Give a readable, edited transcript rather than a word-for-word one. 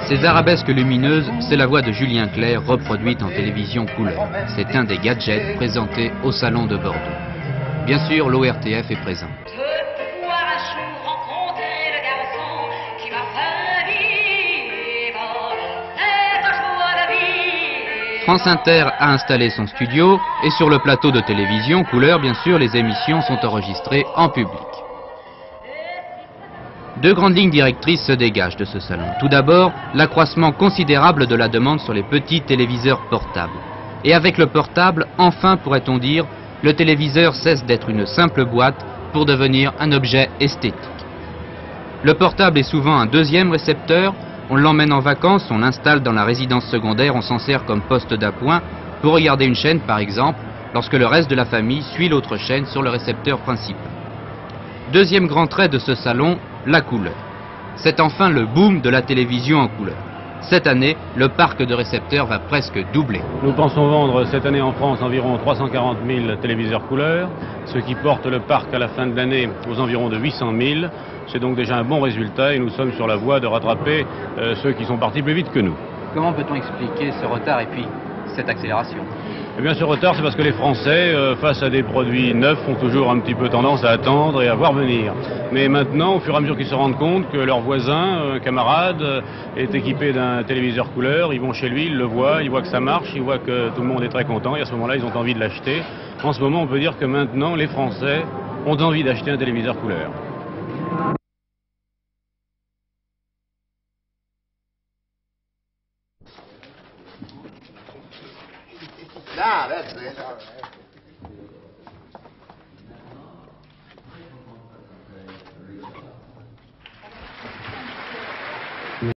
Ces arabesques lumineuses, c'est la voix de Julien Clerc reproduite en télévision couleur. C'est un des gadgets présentés au Salon de Bordeaux. Bien sûr, l'ORTF est présente. France Inter a installé son studio et sur le plateau de télévision couleur, bien sûr, les émissions sont enregistrées en public. Deux grandes lignes directrices se dégagent de ce salon. Tout d'abord, l'accroissement considérable de la demande sur les petits téléviseurs portables. Et avec le portable, enfin pourrait-on dire, le téléviseur cesse d'être une simple boîte pour devenir un objet esthétique. Le portable est souvent un deuxième récepteur, on l'emmène en vacances, on l'installe dans la résidence secondaire, on s'en sert comme poste d'appoint pour regarder une chaîne par exemple, lorsque le reste de la famille suit l'autre chaîne sur le récepteur principal. Deuxième grand trait de ce salon, la couleur. C'est enfin le boom de la télévision en couleur. Cette année, le parc de récepteurs va presque doubler. Nous pensons vendre cette année en France environ 340 000 téléviseurs couleur, ce qui porte le parc à la fin de l'année aux environs de 800 000. C'est donc déjà un bon résultat et nous sommes sur la voie de rattraper ceux qui sont partis plus vite que nous. Comment peut-on expliquer ce retard et puis cette accélération? Eh bien, ce retard, c'est parce que les Français, face à des produits neufs, ont toujours un petit peu tendance à attendre et à voir venir. Mais maintenant, au fur et à mesure qu'ils se rendent compte que leur voisin, camarade, est équipé d'un téléviseur couleur, ils vont chez lui, ils le voient, ils voient que ça marche, ils voient que tout le monde est très content et à ce moment-là, ils ont envie de l'acheter. En ce moment, on peut dire que maintenant, les Français ont envie d'acheter un téléviseur couleur. Nah, that's it. All right.